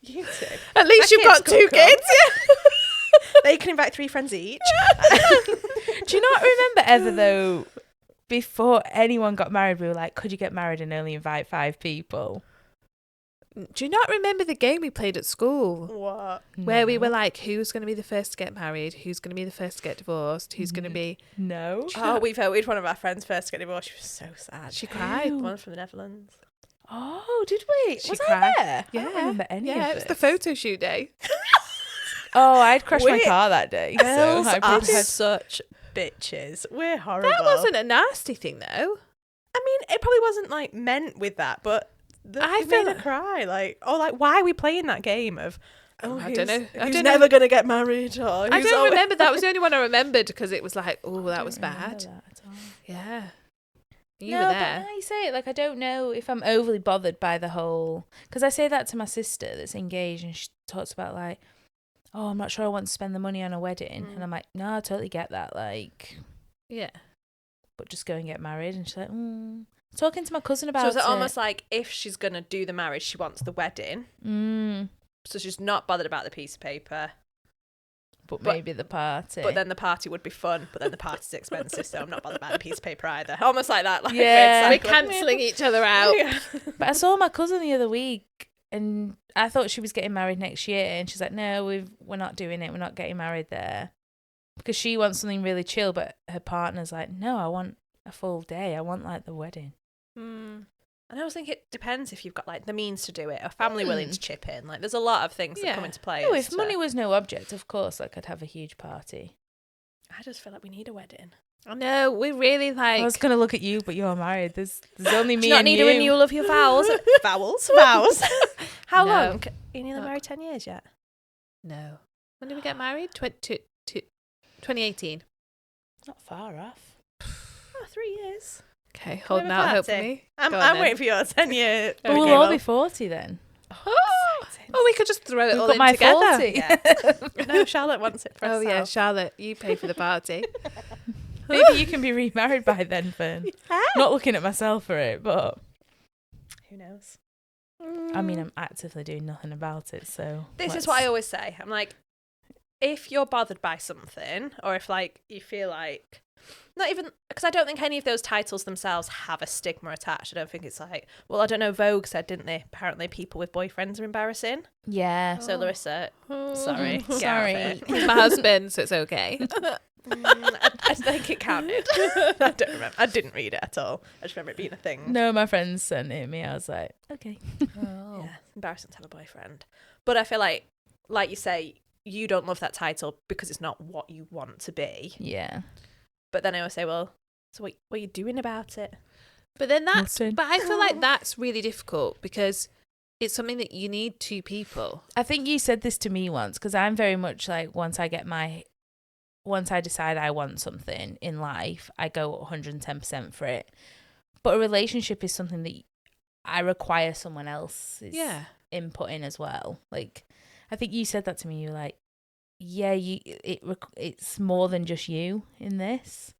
you two. At least My you've got kids two could come. kids. They can invite 3 friends each. Do you not remember ever though, before anyone got married, we were like, could you get married and only invite 5 people? Do you not remember the game we played at school? What? Where we No. were like, who's going to be the first to get married? Who's going to be the first to get divorced? Who's going to be... No. Oh, we voted one of our friends first to get divorced. She was so sad. She cried. The one from the Netherlands. Oh, did we? She Was cried. I there? I Yeah. don't remember any Yeah, of it was the this. photo shoot day. Oh, I'd crashed my We- car that day. Girls So I are probably had... such bitches. We're horrible. That wasn't a nasty thing, though. I mean, it probably wasn't like meant with that, but I it feel made her like- cry. Like, oh, like why are we playing that game of? Oh, I don't know. I Who's don't never know. gonna get married? Or I who's don't always- remember. That was the only one I remembered because it was like, oh, that was I don't remember bad. that at all. Yeah. You no, were but there. now you say it, like, I don't know if I'm overly bothered by the whole... Because I say that to my sister that's engaged and she talks about, like, oh, I'm not sure I want to spend the money on a wedding. And I'm like, no, I totally get that, like, Yeah. but just go and get married. And she's like, Talking to my cousin about So is it. it almost like if she's gonna do the marriage, she wants the wedding, so she's not bothered about the piece of paper. But maybe the party. But then the party would be fun, but then the party's expensive, so I'm not bothered about the piece of paper either. Almost like that. Like, Yeah. We're weird cycle. cancelling each other out. Yeah. But I saw my cousin the other week and I thought she was getting married next year. And she's like, no, we're not doing it. We're not getting married there. Because she wants something really chill, but her partner's like, no, I want a full day. I want, like, the wedding. And I always think it depends if you've got like the means to do it, or family willing to chip in. Like, there's a lot of things that come into play. Oh, as if to- money was no object, of course, I could have a huge party. I just feel like we need a wedding. I know, we're really like... I was going to look at you, but you're married. There's only me Do you not and need you. a renewal of your vows? Vows. How No. long? Are you nearly No. married 10 years yet? No. When did we get married? 2018. Not far off. Oh, 3 years. Okay, Can we holding have a out hope for party? me. I'm Go on I'm then. waiting for your 10 year. But we'll all be 40 then. Oh, we could just throw it We've all got in my together. 40. Yeah. No, Charlotte wants it for Oh, herself. yeah, Charlotte, you pay for the party. Maybe you can be remarried by then, Fern. Not looking at myself for it, but Who knows? I mean, I'm actively doing nothing about it, so... This is what I always say. I'm like, if you're bothered by something, or if like you feel like, not even, because I don't think any of those titles themselves have a stigma attached. I don't think it's like, well, I don't know, Vogue said, didn't they? Apparently people with boyfriends are embarrassing. Yeah. So Larissa, sorry. get out of Sorry. it. He's my husband, so it's okay. I think it counted. I don't remember. I didn't read it at all. I just remember it being a thing. No, my friends sent it me. I was like, okay. Oh. Yeah, it's embarrassing to have a boyfriend. But I feel like you say, you don't love that title because it's not what you want to be. Yeah. But then I always say, well, So what are you doing about it? But then Nothing. but I feel like that's really difficult because it's something that you need two people. I think you said this to me once, because I'm very much like, once I decide I want something in life, I go 110% for it. But a relationship is something that I require someone else's input in as well. Like, I think you said that to me. You were like, yeah, it's more than just you in this.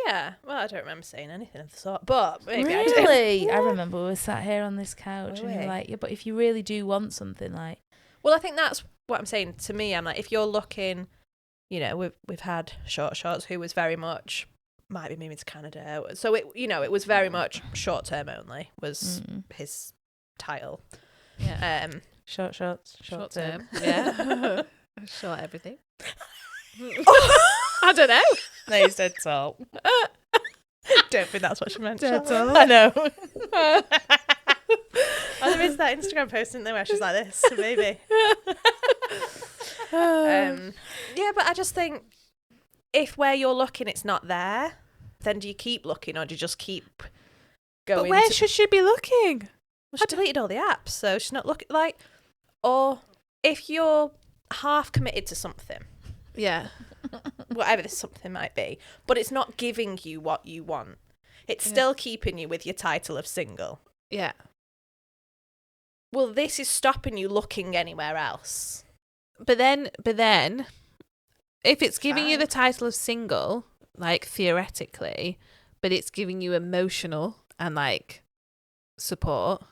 Yeah, well, I don't remember saying anything of the sort, but maybe I Really? did. I remember we were sat here on this couch Were and you're we? like, yeah, but if you really do want something, like... Well, I think that's what I'm saying. To me, I'm like, if you're looking, you know, we've had Short Shorts, who was very much, might be moving to Canada. So, it was very much short term only, was his title. Yeah. Short term. Yeah. Short everything. I don't know. No, you said tall. Don't think that's what she meant. Dead shall tall. I? I know. Oh, there is that Instagram post, isn't there, where she's like this, so maybe. Yeah, but I just think if where you're looking it's not there, then do you keep looking or do you just keep going? But where should she be looking? Well, she deleted all the apps, so she's not looking like. Or if you're half committed to something, Yeah. whatever this something might be, but it's not giving you what you want, it's still keeping you with your title of single. Yeah. Well, this is stopping you looking anywhere else. But then, if it's giving you Fine. the title of single, like theoretically, but it's giving you emotional and like support,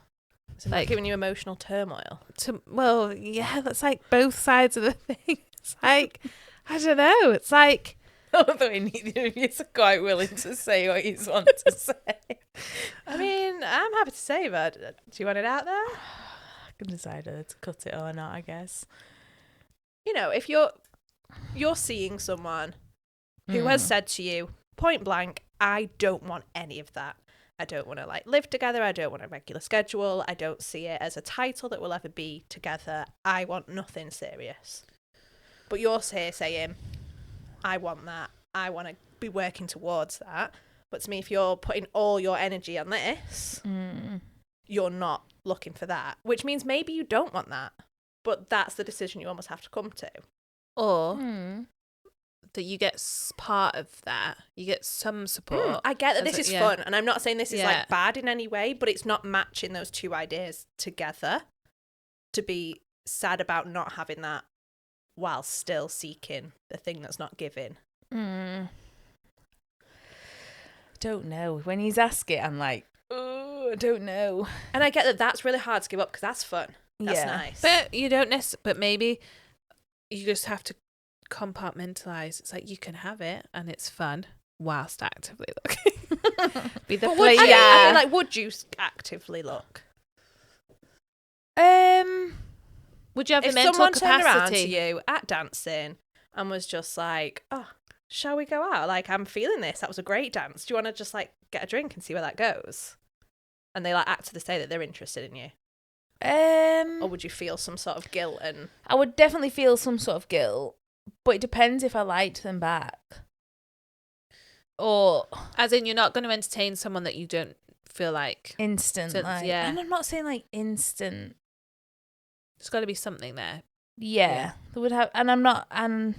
It's not like giving you emotional turmoil. well, yeah, that's like both sides of the thing. It's like, I don't know. It's like, Although neither of you are quite willing to say what you want to say. I mean, I'm happy to say, but do you want it out there? I can decide whether to cut it or not, I guess. You know, if you're seeing someone who has said to you point blank, I don't want any of that. I don't want to like live together. I don't want a regular schedule. I don't see it as a title that we'll ever be together. I want nothing serious. But you're here saying, I want that. I want to be working towards that. But to me, if you're putting all your energy on this, you're not looking for that, which means maybe you don't want that. But that's the decision you almost have to come to. or that you get part of that. You get some support. I get that this is fun, and I'm not saying this is like bad in any way, but it's not matching those two ideas together to be sad about not having that while still seeking the thing that's not given. Don't know. When he's asking, I'm like, oh, I don't know. And I get that that's really hard to give up because that's fun. That's nice. But you don't necessarily, but maybe you just have to compartmentalize. It's like you can have it and it's fun whilst actively looking. Be the player. I mean, like, would you actively look? Would you have the If mental someone capacity? turned around to you at dancing and was just like, oh, shall we go out? Like, I'm feeling this. That was a great dance. Do you want to just like get a drink and see where that goes? And they like actively say that they're interested in you. Or would you feel some sort of guilt? And I would definitely feel some sort of guilt, but it depends if I liked them back. Or As in, you're not going to entertain someone that you don't feel like instant, like, yeah. and I'm not saying like instant. There's got to be something there. Yeah, there would have, and I'm not, and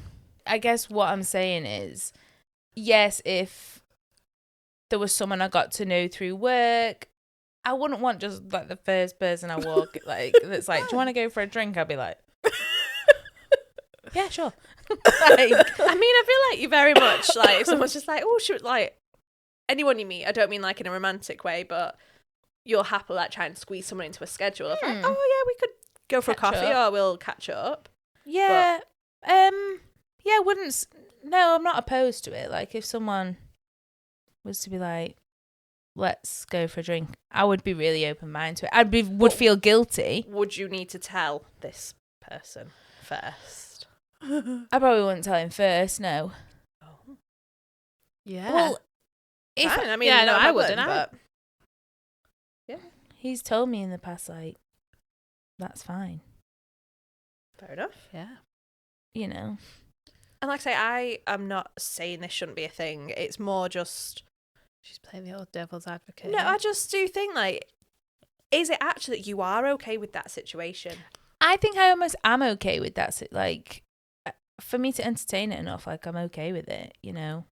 I guess what I'm saying is, yes, if there was someone I got to know through work, I wouldn't want just like the first person I walk like that's like, do you want to go for a drink? I'd be like, yeah, sure. Like, I mean, I feel like you're very much like if someone's just like, oh, shoot, like anyone you meet. I don't mean like in a romantic way, but you'll happily like try and squeeze someone into a schedule of like, oh yeah, we could go for Catch a coffee up. or we'll catch up. yeah, yeah, wouldn't. No, I'm not opposed to it. Like if someone was to be like, let's go for a drink, I would be really open minded to it. Would feel guilty. Would you need to tell this person first? I probably wouldn't tell him first. No. Oh. Yeah. Well, if Fine. I mean, yeah, no, not a I problem, wouldn't. but he's told me in the past, like, that's fine. fair enough. Yeah. You know. And like I say, I am not saying this shouldn't be a thing. It's more just... She's playing the old devil's advocate. No, I just do think, like, is it actually that you are okay with that situation? I think I almost am okay with that. Like, for me to entertain it enough, like, I'm okay with it, you know?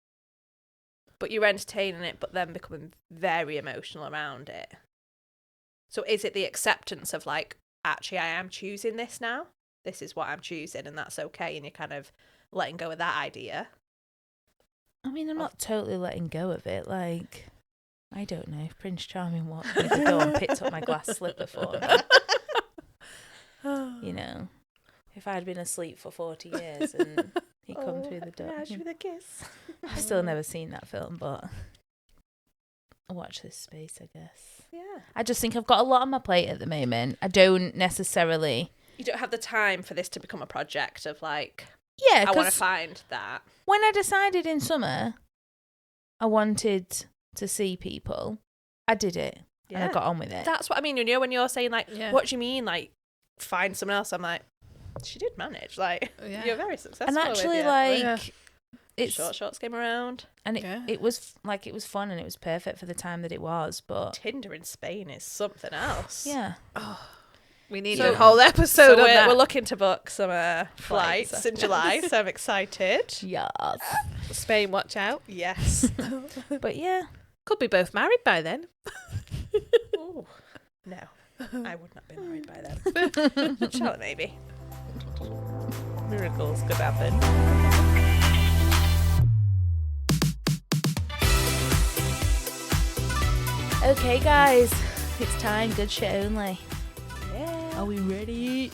But you're entertaining it, but then becoming very emotional around it. So is it the acceptance of, like, actually, I am choosing this now? This is what I'm choosing, and that's okay, and you're kind of letting go of that idea? I mean, I'm not totally letting go of it. Like, I don't know. If Prince Charming walked through the door and picked up my glass slipper for me, you know, if I'd been asleep for 40 years and he come through the door. With a kiss. I've still never seen that film, but I'll watch this space, I guess. Yeah. I just think I've got a lot on my plate at the moment. I don't necessarily... You don't have the time for this to become a project of, like, Yeah, I want to because find that. when I decided in summer I wanted to see people, I did it. And I got on with it. That's what I mean. You know, when you're saying, like, Yeah. what do you mean, like, find someone else? I'm like, she did manage. Like, Yeah. you're very successful. And actually, with like, Yeah. it's... shorts came around. And it, Yeah. it was like, it was fun and it was perfect for the time that it was, but Tinder in Spain is something else. yeah. We need So- a whole episode So on that. we're looking to book some Flights. flights in July, so I'm excited. Yes. Spain, watch out. Yes. But yeah. Could be both married by then. Ooh. No, I would not be married by then. Charlotte, maybe. Miracles could happen. Okay, guys. It's time. Good shit only. Yeah. Are we ready?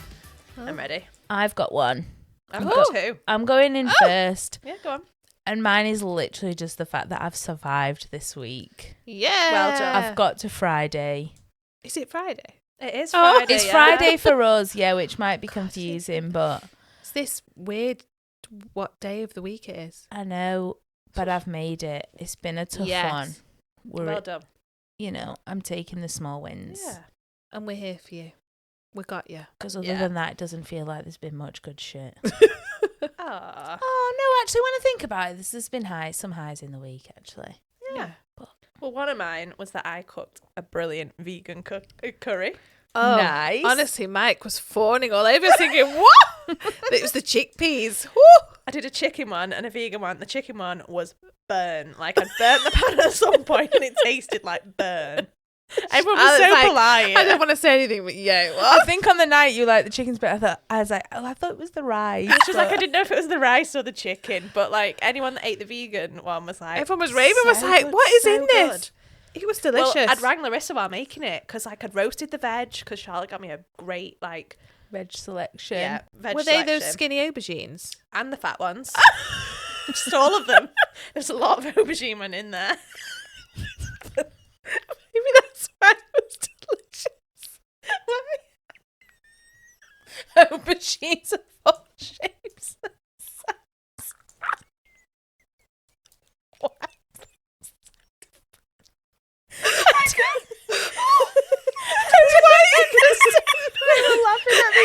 I'm ready. I've got one. I've Oh. got two. I'm going in first. Yeah, go on. And mine is literally just the fact that I've survived this week. Yeah. Well done. I've got to Friday. Is it Friday? It is Oh, Friday. It's yeah. Friday for us, yeah, which might be confusing, but Is this weird what day of the week it is? I know, but I've made it. It's been a tough Yes. one. Well done. You know, I'm taking the small wins. Yeah. And we're here for you. We got you. Because other Yeah. than that, it doesn't feel like there's been much good shit. Ah. Oh, no, actually, when I think about it, there's been some highs in the week, actually. Yeah. Well, one of mine was that I cooked a brilliant vegan curry. Oh, Nice. honestly, Mike was fawning all over, thinking, what? It was the chickpeas. Woo! I did a chicken one and a vegan one. The chicken one was burnt. Like, I'd burnt the pan at some point and it tasted like burn. Everyone was I was so like, polite. I don't want to say anything, but yeah. I think on the night you like the chicken's bit, I was like, oh, I thought it was the rice. She was like, I didn't know if it was the rice or the chicken, but like anyone that ate the vegan one was like, Everyone was raving, was so like, good, what is so in this? good. It was delicious. Well, I'd rang Larissa while making it because like I'd roasted the veg because Charlotte got me a great like Veg selection. yeah veg Were they those selection. skinny aubergines? And the fat ones? Just all of them. There's a lot of aubergine one in there. Maybe that's why it was delicious. Why? Aubergines of all shapes. Laughing at the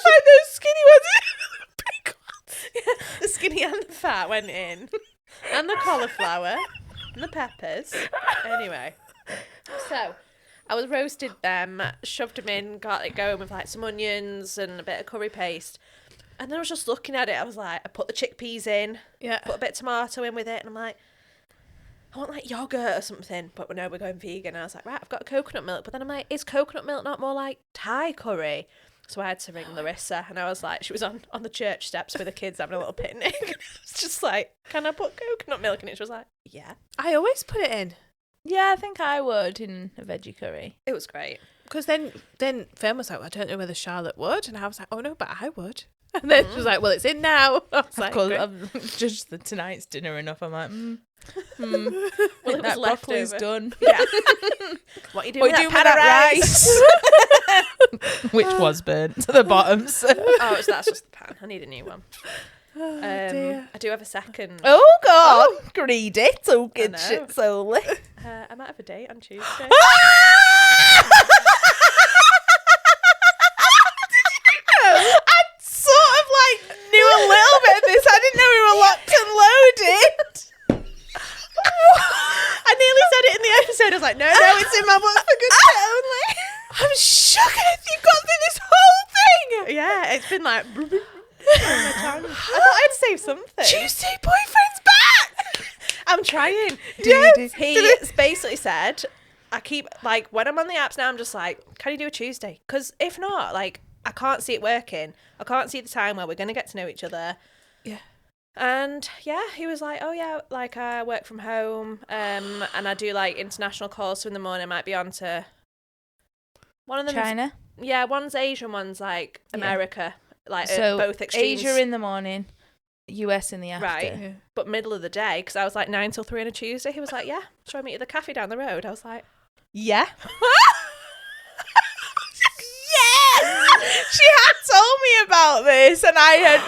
Like those skinny ones. Big ones. The skinny and the fat went in. And the cauliflower. And the peppers. Anyway. So, I was roasted them, shoved them in, got it going with like some onions and a bit of curry paste. And then I was just looking at it. I was like, I put the chickpeas in, Yeah. put a bit of tomato in with it. And I'm like, I want like yogurt or something. But no, we're going vegan. And I was like, right, I've got coconut milk. But then I'm like, is coconut milk not more like Thai curry? So I had to ring Larissa, and I was like, she was on the church steps with the kids having a little picnic. And I was just like, can I put coconut milk in it? She was like, yeah. I always put it in. Yeah, I think I would in a veggie curry. It was great. Because then Fern was like, well, I don't know whether Charlotte would. And I was like, oh no, but I would. And then she was like, well, it's in now. I was like, Because great. I've judged the tonight's dinner enough. I'm like, Well, it was that broccoli's leftover. done. Yeah. What are you doing What with you doing that with pan of rice? Which was burnt to the bottom. So. Oh, that's just the pan. I need a new one. Oh, dear. I do have a second. Oh, God. Greedy. Talking know. shit solely. I might have a date on Tuesday. I sort of like knew a little bit of this. I didn't know we were locked and loaded. I nearly said it in the episode. I was like, no, it's in my book for good shit only. I'm shocked you've got through this whole thing. Yeah, it's been like. I thought I'd save something. Tuesday boyfriend's back. I'm trying. Yes. He basically said, I keep, like, when I'm on the apps now, I'm just like, can you do a Tuesday? Because if not, like, I can't see it working. I can't see the time where we're going to get to know each other. Yeah. And yeah, he was like, oh yeah, like I work from home, and I do like international calls. So in the morning I might be on to one of them. China. Yeah, one's Asian, one's like America. Like So both extremes. Asia in the morning, US in the after. Right. Yeah. But middle of the day, because I was like 9 till 3 on a Tuesday. He was like, yeah, shall I meet you at the cafe down the road? I was like, yeah. She had told me about this, and I had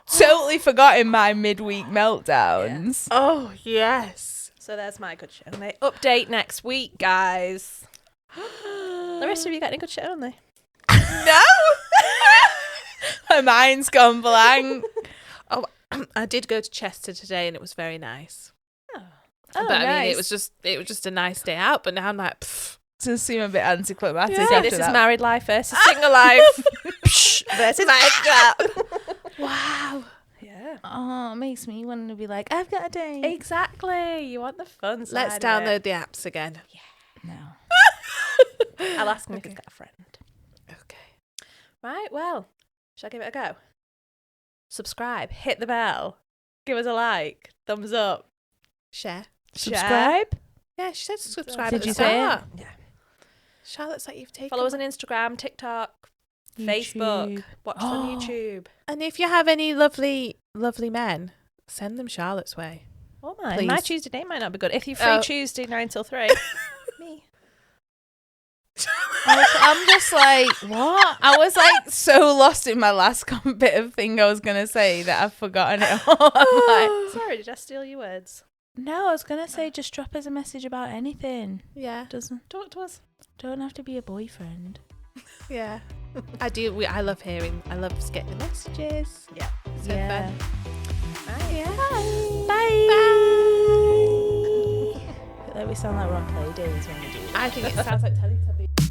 totally forgotten my midweek meltdowns. Oh, yes. So there's my good shit only. Update next week, guys. Larissa, have you got any good shit only? No. Her mind's gone blank. Oh, I did go to Chester today and it was very nice. Oh, But I mean, nice. it was just a nice day out. But now I'm like, pff. Does seem a bit anticlimactic. See, after this is that. married life versus single life. Versus that. Wow. Yeah. Oh, it makes me want to be like, I've got a date. Exactly. You want the fun side Let's of download it. the apps again. No. I'll ask him if he's got a friend. Okay. Right, well, shall I give it a go? Subscribe, hit the bell, give us a like, thumbs up, Share. Subscribe. Yeah, she said subscribe. Did at you the say it? start. Yeah. Charlotte's like, you've taken. Follow us on Instagram, TikTok, Facebook, YouTube. watch us on YouTube. And if you have any lovely men, send them Charlotte's way. Oh my Please. Tuesday date might not be good. If you're free Oh. Tuesday 9 till 3, me. I'm just like, what? I was like so lost in my last bit of thing I was gonna say that I've forgotten it all. I'm like, Sorry, did I steal your words? no, I was gonna say just drop us a message about anything. Yeah. Doesn't Talk to us. don't have to be a boyfriend. Yeah. I do. I love hearing. I love getting the messages. Yeah. So fun. Bye. Yeah. Bye. Bye. Like we sound like we're on play days when we do that. I think it sounds like Teletubbies.